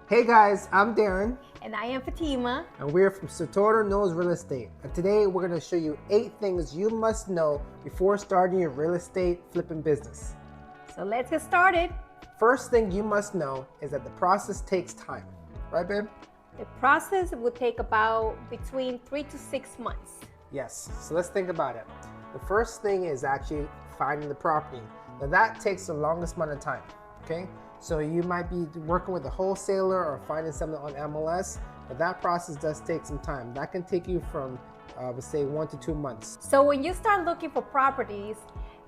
Hey guys, I'm Darren, And I am Fatima. and we're from Satorno Knows Real Estate. And today we're going to show you 8 things you must know before starting your real estate flipping business. So let's get started. First thing you must know is that the process takes time. Right, babe? The process will take about between 3 to 6 months. Yes. So let's think about it. The first thing is actually finding the property. Now that takes the longest amount of time. Okay? So you might be working with a wholesaler or finding something on MLS, but that process does take some time. That can take you from, let's say, 1 to 2 months. So when you start looking for properties,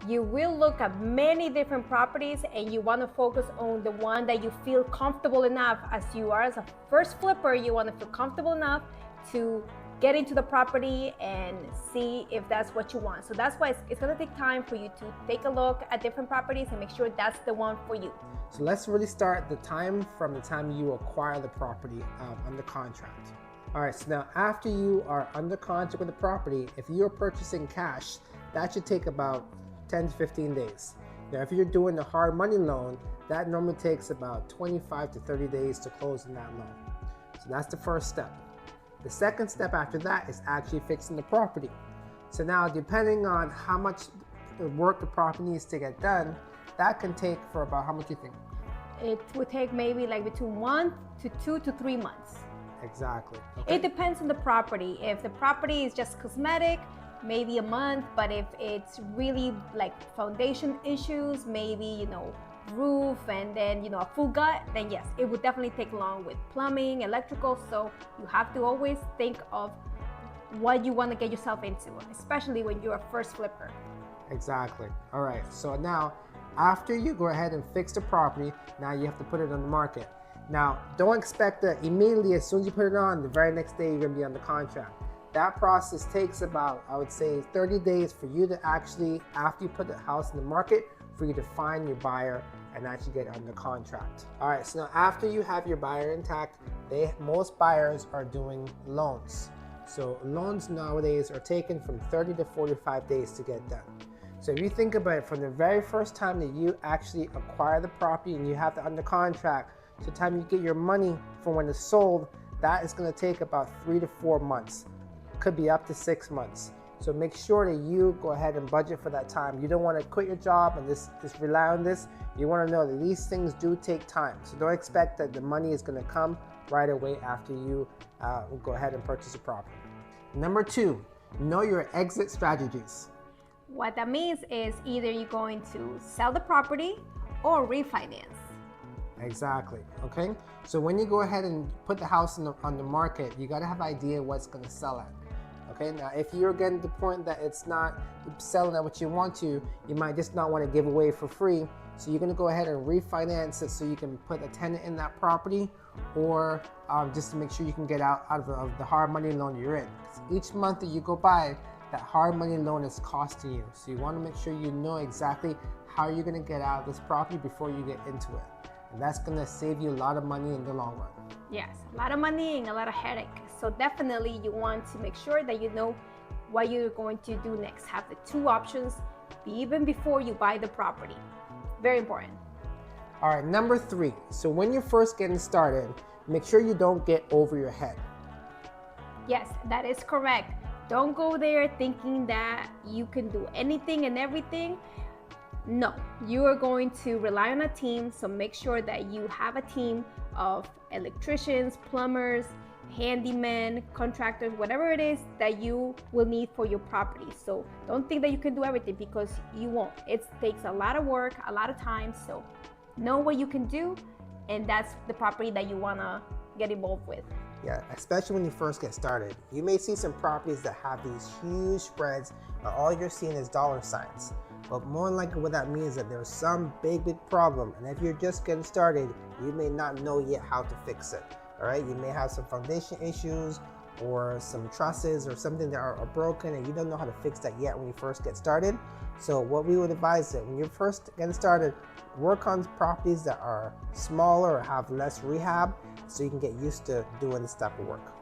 you will look at many different properties and you want to focus on the one that you feel comfortable enough. As you are as a first flipper, you want to feel comfortable enough to get into the property and see if that's what you want. So that's why it's going to take time for you to take a look at different properties and make sure that's the one for you. So let's really start the time from the time you acquire the property under contract. All right, so now after you are under contract with the property, if you're purchasing cash, that should take about 10 to 15 days. Now, if you're doing the hard money loan, that normally takes about 25 to 30 days to close in that loan. So that's the first step. The second step after that is actually fixing the property. So now, depending on how much work the property needs to get done, that can take for about how much you think? It would take maybe like between 1 to 2 to 3 months. Exactly. Okay. It depends on the property. If the property is just cosmetic, maybe a month, but if it's really like foundation issues, maybe, roof and then, a full gut, then yes, it would definitely take long with plumbing, electrical. So you have to always think of what you want to get yourself into, especially when you're a first flipper. Exactly. All right. So now, after you go ahead and fix the property, now you have to put it on the market. Now, don't expect that immediately as soon as you put it on, the very next day you're going to be under contract. That process takes about, I would say, 30 days for you to actually, after you put the house in the market, for you to find your buyer and actually get under contract. All right, so now after you have your buyer intact, most buyers are doing loans. So loans nowadays are taken from 30 to 45 days to get done. So if you think about it, from the very first time that you actually acquire the property and you have it under contract to the time you get your money for when it's sold, that is going to take about 3 to 4 months. Could be up to 6 months. So make sure that you go ahead and budget for that time. You don't want to quit your job and just rely on this. You want to know that these things do take time. So don't expect that the money is going to come right away after you go ahead and purchase a property. Number 2, know your exit strategies. What that means is either you're going to sell the property or refinance. Exactly. Okay. So when you go ahead and put the house on the market, you got to have an idea what's going to sell at. Okay. Now, if you're getting to the point that it's not selling at what you want to, you might just not want to give away for free. So you're going to go ahead and refinance it so you can put a tenant in that property, or just to make sure you can get out of the hard money loan you're in. Each month that you go by, that hard money loan is costing you. So you want to make sure you know exactly how you're going to get out of this property before you get into it. And that's going to save you a lot of money in the long run. Yes, a lot of money and a lot of headache. So definitely you want to make sure that you know what you're going to do next. Have the 2 options even before you buy the property. Very important. All right, number 3. So when you're first getting started, make sure you don't get over your head. Yes, that is correct. Don't go there thinking that you can do anything and everything. No, you are going to rely on a team. So make sure that you have a team of electricians, plumbers, handymen, contractors, whatever it is that you will need for your property. So don't think that you can do everything, because you won't. It takes a lot of work, a lot of time. So know what you can do, and that's the property that you want to get involved with. Yeah, especially when you first get started. You may see some properties that have these huge spreads, and all you're seeing is dollar signs. But more than likely what that means is that there's some big problem, and if you're just getting started, you may not know yet how to fix it. All right, you may have some foundation issues or some trusses or something that are broken, and you don't know how to fix that yet when you first get started. So what we would advise is, when you're first getting started, work on properties that are smaller or have less rehab, so you can get used to doing this type of work.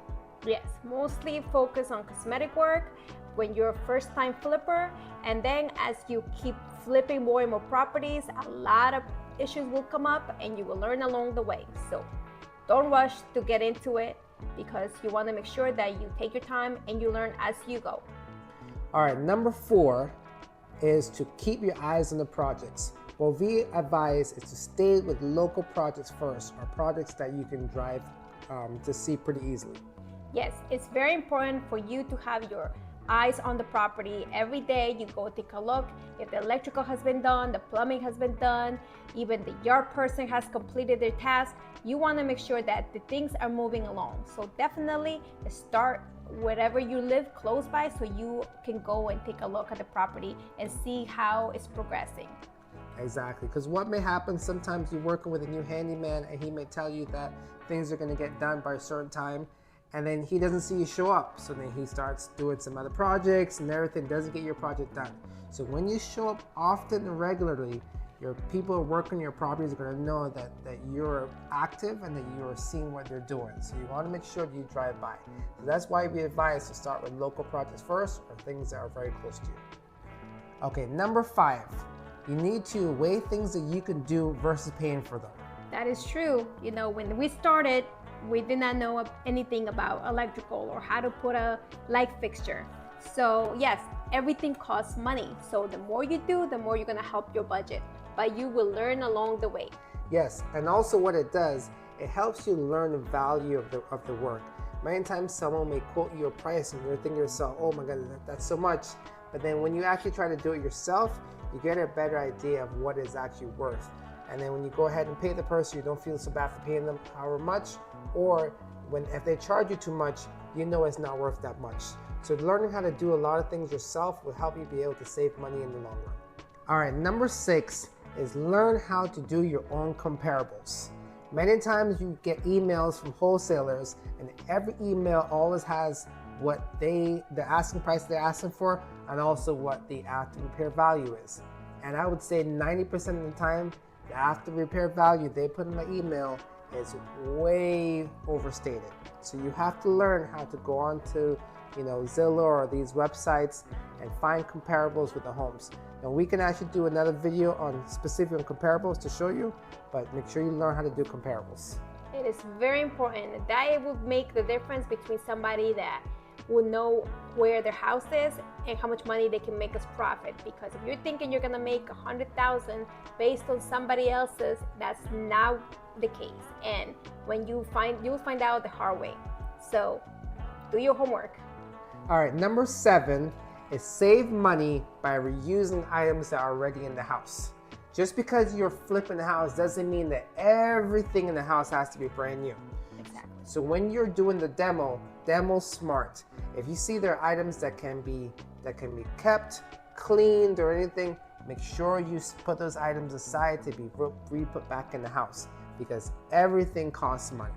Yes, mostly focus on cosmetic work when you're a first-time flipper, and then as you keep flipping more and more properties, a lot of issues will come up and you will learn along the way. So don't rush to get into it because you want to make sure that you take your time and you learn as you go. All right, number 4 is to keep your eyes on the projects. What we advise is to stay with local projects first, or projects that you can drive to see pretty easily. Yes, it's very important for you to have your eyes on the property every day. You go take a look if the electrical has been done, the plumbing has been done, even the yard person has completed their task. You want to make sure that the things are moving along. So definitely start wherever you live close by so you can go and take a look at the property and see how it's progressing. Exactly, because what may happen, sometimes you're working with a new handyman and he may tell you that things are going to get done by a certain time, and then he doesn't see you show up. So then he starts doing some other projects and everything, doesn't get your project done. So when you show up often and regularly, your people working your properties are going to know that you're active and that you're seeing what they're doing. So you want to make sure that you drive by. So that's why we advise to start with local projects first, or things that are very close to you. Okay, number 5. You need to weigh things that you can do versus paying for them. That is true. You know, when we started, we did not know anything about electrical or how to put a light fixture. So yes, everything costs money. So the more you do, the more you're gonna help your budget, but you will learn along the way. Yes, and also what it does, it helps you learn the value of the work. Many times someone may quote you a price and you're thinking to yourself, oh my God, that's so much. But then when you actually try to do it yourself, you get a better idea of what it's actually worth. And then when you go ahead and pay the person, you don't feel so bad for paying them however much, or if they charge you too much, you know it's not worth that much. So learning how to do a lot of things yourself will help you be able to save money in the long run. All right, number 6 is learn how to do your own comparables. Many times you get emails from wholesalers, and every email always has what the asking price they're asking for, and also what the after repair value is. And I would say 90% of the time, the after repair value they put in the email is way overstated. So you have to learn how to go on to, Zillow or these websites and find comparables with the homes. And we can actually do another video on specific comparables to show you, but make sure you learn how to do comparables. It is very important. That will make the difference between somebody that will know where their house is and how much money they can make us profit. Because if you're thinking you're gonna make $100,000 based on somebody else's, that's not the case. And when you'll find out the hard way. So do your homework. All right, number 7 is save money by reusing items that are already in the house. Just because you're flipping the house doesn't mean that everything in the house has to be brand new. Exactly. So when you're doing the demo smart. If you see there are items that can be kept, cleaned, or anything, make sure you put those items aside to be re-put back in the house, because everything costs money.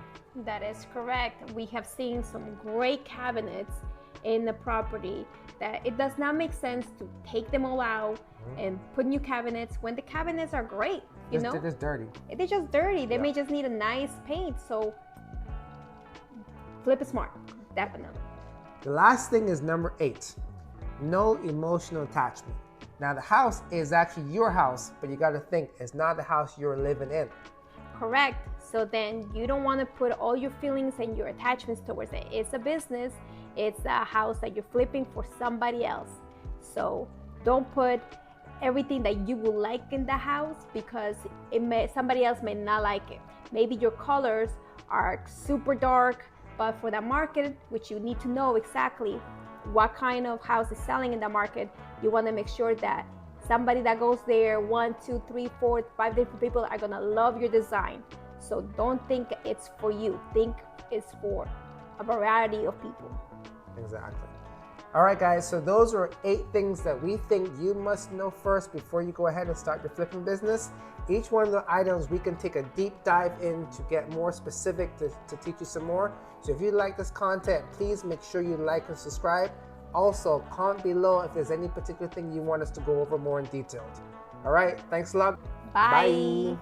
That is correct. We have seen some great cabinets in the property that it does not make sense to take them all out and put new cabinets when the cabinets are great. They're just dirty. They're just dirty. They may just need a nice paint. So flip it smart, definitely. The last thing is number 8, no emotional attachment. Now the house is actually your house, but you got to think it's not the house you're living in. Correct. So then you don't want to put all your feelings and your attachments towards it. It's a business. It's a house that you're flipping for somebody else. So don't put everything that you would like in the house, because somebody else may not like it. Maybe your colors are super dark, but for the market, which you need to know exactly what kind of house is selling in the market, you want to make sure that somebody that goes there, 1, 2, 3, 4, 5 different people are gonna love your design. So don't think it's for you. Think it's for a variety of people. Exactly. All right, guys, so those are 8 things that we think you must know first before you go ahead and start your flipping business. Each one of the items we can take a deep dive in to get more specific to teach you some more. So if you like this content, please make sure you like and subscribe. Also, comment below if there's any particular thing you want us to go over more in detail. All right, thanks a lot. Bye.